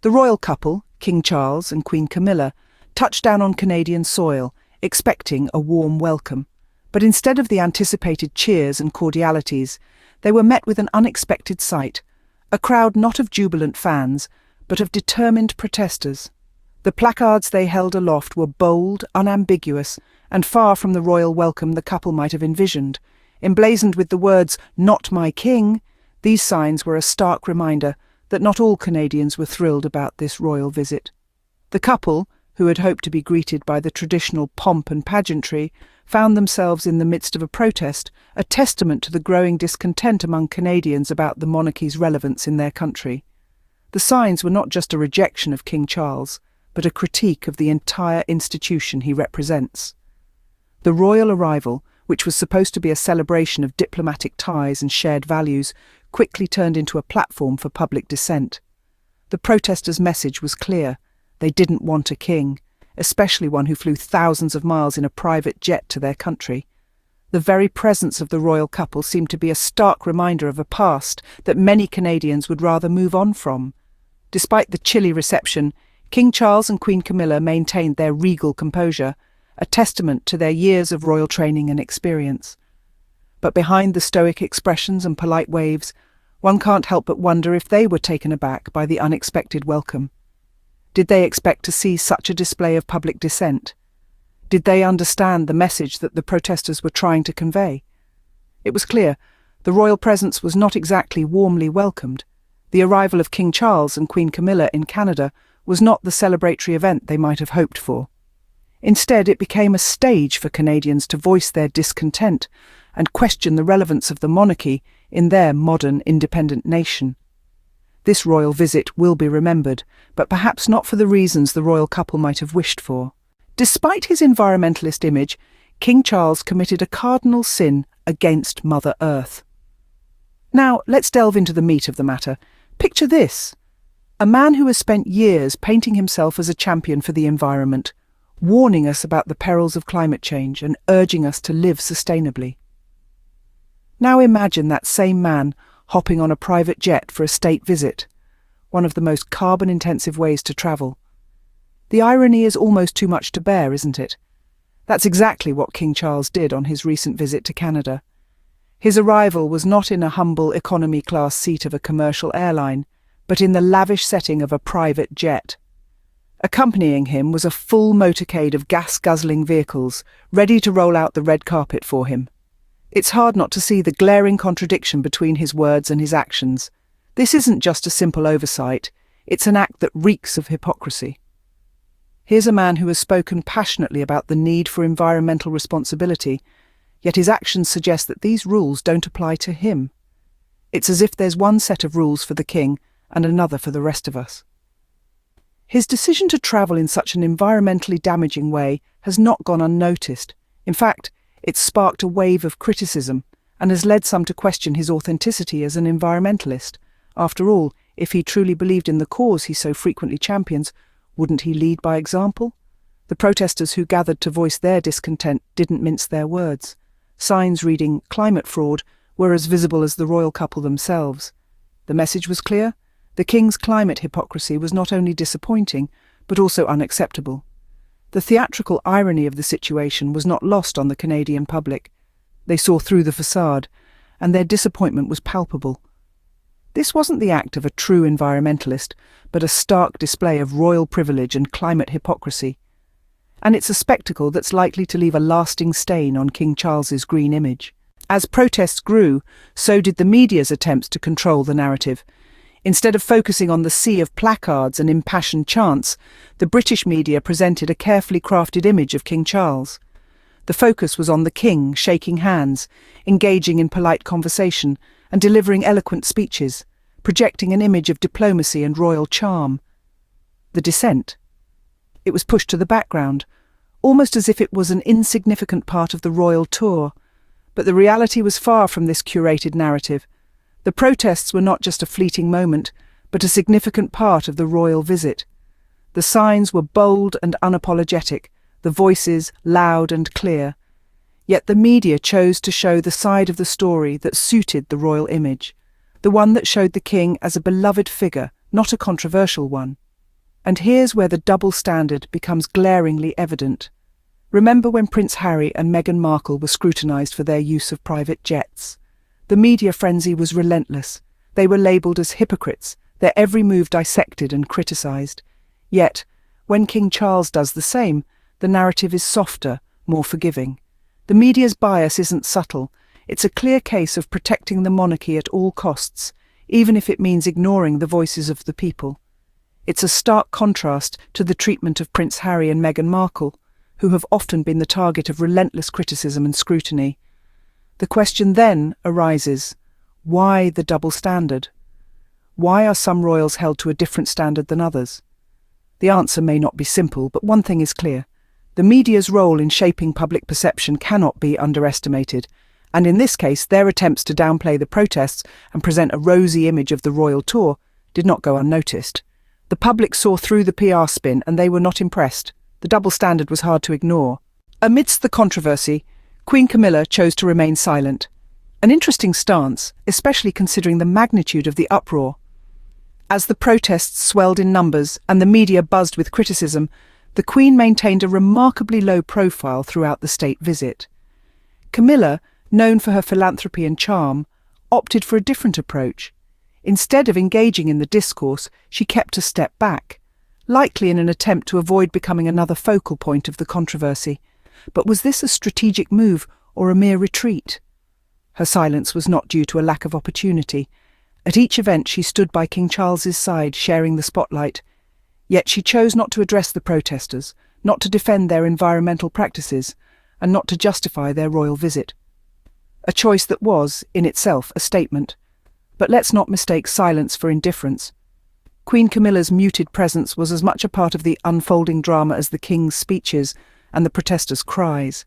The royal couple, King Charles and Queen Camilla, touched down on Canadian soil, expecting a warm welcome. But instead of the anticipated cheers and cordialities, they were met with an unexpected sight, a crowd not of jubilant fans, but of determined protesters. The placards they held aloft were bold, unambiguous, and far from the royal welcome the couple might have envisioned. Emblazoned with the words, "Not my king," these signs were a stark reminder that not all Canadians were thrilled about this royal visit. The couple, who had hoped to be greeted by the traditional pomp and pageantry, found themselves in the midst of a protest, a testament to the growing discontent among Canadians about the monarchy's relevance in their country. The signs were not just a rejection of King Charles, but a critique of the entire institution he represents. The royal arrival, which was supposed to be a celebration of diplomatic ties and shared values, quickly turned into a platform for public dissent. The protesters' message was clear. They didn't want a king, especially one who flew thousands of miles in a private jet to their country. The very presence of the royal couple seemed to be a stark reminder of a past that many Canadians would rather move on from. Despite the chilly reception, King Charles and Queen Camilla maintained their regal composure, a testament to their years of royal training and experience. But behind the stoic expressions and polite waves, one can't help but wonder if they were taken aback by the unexpected welcome. Did they expect to see such a display of public dissent? Did they understand the message that the protesters were trying to convey? It was clear the royal presence was not exactly warmly welcomed. The arrival of King Charles and Queen Camilla in Canada was not the celebratory event they might have hoped for. Instead, it became a stage for Canadians to voice their discontent and question the relevance of the monarchy in their modern independent nation. This royal visit will be remembered, but perhaps not for the reasons the royal couple might have wished for. Despite his environmentalist image, King Charles committed a cardinal sin against Mother Earth. Now, let's delve into the meat of the matter. Picture this: a man who has spent years painting himself as a champion for the environment, warning us about the perils of climate change and urging us to live sustainably. Now imagine that same man hopping on a private jet for a state visit, one of the most carbon-intensive ways to travel. The irony is almost too much to bear, isn't it? That's exactly what King Charles did on his recent visit to Canada. His arrival was not in a humble economy-class seat of a commercial airline, but in the lavish setting of a private jet. Accompanying him was a full motorcade of gas-guzzling vehicles, ready to roll out the red carpet for him. It's hard not to see the glaring contradiction between his words and his actions. This isn't just a simple oversight, it's an act that reeks of hypocrisy. Here's a man who has spoken passionately about the need for environmental responsibility, yet his actions suggest that these rules don't apply to him. It's as if there's one set of rules for the king and another for the rest of us. His decision to travel in such an environmentally damaging way has not gone unnoticed. In fact, it's sparked a wave of criticism and has led some to question his authenticity as an environmentalist. After all, if he truly believed in the cause he so frequently champions, wouldn't he lead by example? The protesters who gathered to voice their discontent didn't mince their words. Signs reading "climate fraud" were as visible as the royal couple themselves. The message was clear: the king's climate hypocrisy was not only disappointing, but also unacceptable. The theatrical irony of the situation was not lost on the Canadian public. They saw through the facade, and their disappointment was palpable. This wasn't the act of a true environmentalist, but a stark display of royal privilege and climate hypocrisy. And it's a spectacle that's likely to leave a lasting stain on King Charles's green image. As protests grew, so did the media's attempts to control the narrative. Instead of focusing on the sea of placards and impassioned chants, the British media presented a carefully crafted image of King Charles. The focus was on the king shaking hands, engaging in polite conversation, and delivering eloquent speeches, projecting an image of diplomacy and royal charm. The dissent. It was pushed to the background, almost as if it was an insignificant part of the royal tour. But the reality was far from this curated narrative. The protests were not just a fleeting moment, but a significant part of the royal visit. The signs were bold and unapologetic, the voices loud and clear. Yet the media chose to show the side of the story that suited the royal image, the one that showed the king as a beloved figure, not a controversial one. And here's where the double standard becomes glaringly evident. Remember when Prince Harry and Meghan Markle were scrutinised for their use of private jets? The media frenzy was relentless. They were labelled as hypocrites, their every move dissected and criticised. Yet, when King Charles does the same, the narrative is softer, more forgiving. The media's bias isn't subtle. It's a clear case of protecting the monarchy at all costs, even if it means ignoring the voices of the people. It's a stark contrast to the treatment of Prince Harry and Meghan Markle, who have often been the target of relentless criticism and scrutiny. The question then arises, why the double standard? Why are some royals held to a different standard than others? The answer may not be simple, but one thing is clear. The media's role in shaping public perception cannot be underestimated, and in this case, their attempts to downplay the protests and present a rosy image of the royal tour did not go unnoticed. The public saw through the PR spin and they were not impressed. The double standard was hard to ignore. Amidst the controversy, Queen Camilla chose to remain silent. An interesting stance, especially considering the magnitude of the uproar. As the protests swelled in numbers and the media buzzed with criticism, the Queen maintained a remarkably low profile throughout the state visit. Camilla, known for her philanthropy and charm, opted for a different approach. Instead of engaging in the discourse, she kept a step back, likely in an attempt to avoid becoming another focal point of the controversy. But was this a strategic move or a mere retreat? Her silence was not due to a lack of opportunity. At each event she stood by King Charles's side, sharing the spotlight. Yet she chose not to address the protesters, not to defend their environmental practices, and not to justify their royal visit. A choice that was, in itself, a statement. But let's not mistake silence for indifference. Queen Camilla's muted presence was as much a part of the unfolding drama as the king's speeches and the protesters' cries.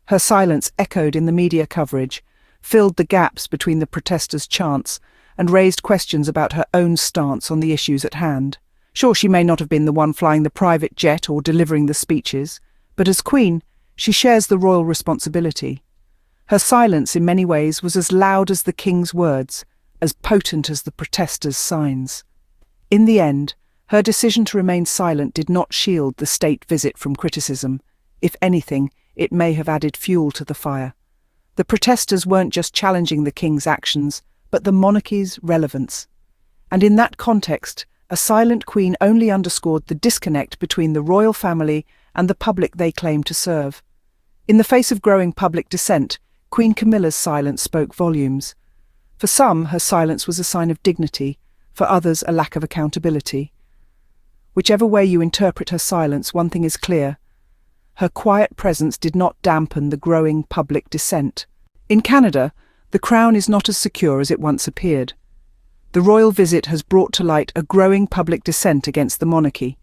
Her silence echoed in the media coverage, filled the gaps between the protesters' chants, and raised questions about her own stance on the issues at hand. Sure, she may not have been the one flying the private jet or delivering the speeches, but as Queen, she shares the royal responsibility. Her silence in many ways was as loud as the king's words, as potent as the protesters' signs. In the end, her decision to remain silent did not shield the state visit from criticism. If anything, it may have added fuel to the fire. The protesters weren't just challenging the king's actions, but the monarchy's relevance. And in that context, a silent queen only underscored the disconnect between the royal family and the public they claim to serve. In the face of growing public dissent, Queen Camilla's silence spoke volumes. For some, her silence was a sign of dignity, for others a lack of accountability. Whichever way you interpret her silence, one thing is clear. Her quiet presence did not dampen the growing public dissent. In Canada, the crown is not as secure as it once appeared. The royal visit has brought to light a growing public dissent against the monarchy.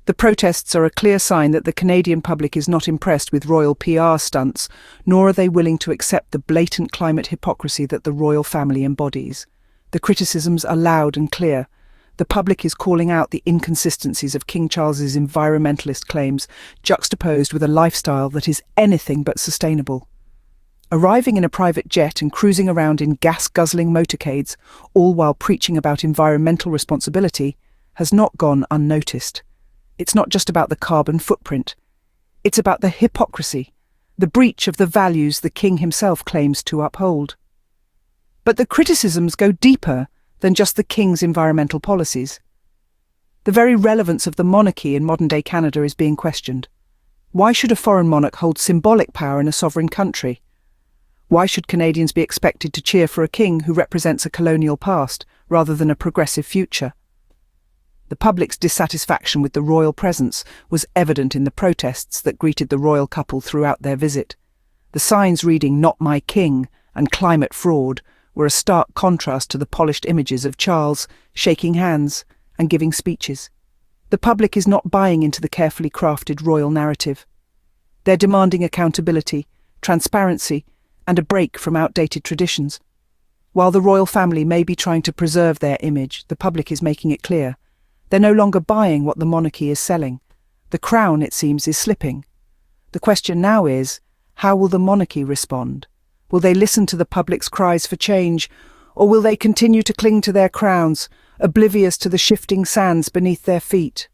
The protests are a clear sign that the Canadian public is not impressed with royal PR stunts, nor are they willing to accept the blatant climate hypocrisy that the royal family embodies. The criticisms are loud and clear. The public is calling out the inconsistencies of King Charles's environmentalist claims, juxtaposed with a lifestyle that is anything but sustainable. Arriving in a private jet and cruising around in gas-guzzling motorcades, all while preaching about environmental responsibility, has not gone unnoticed. It's not just about the carbon footprint. It's about the hypocrisy, the breach of the values the king himself claims to uphold. But the criticisms go deeper than just the king's environmental policies. The very relevance of the monarchy in modern-day Canada is being questioned. Why should a foreign monarch hold symbolic power in a sovereign country? Why should Canadians be expected to cheer for a king who represents a colonial past rather than a progressive future? The public's dissatisfaction with the royal presence was evident in the protests that greeted the royal couple throughout their visit. The signs reading "Not My King" and "Climate Fraud" were a stark contrast to the polished images of Charles shaking hands and giving speeches. The public is not buying into the carefully crafted royal narrative. They're demanding accountability, transparency, and a break from outdated traditions. While the royal family may be trying to preserve their image, the public is making it clear. They're no longer buying what the monarchy is selling. The crown, it seems, is slipping. The question now is, how will the monarchy respond? Will they listen to the public's cries for change, Or will they continue to cling to their crowns, oblivious to the shifting sands beneath their feet?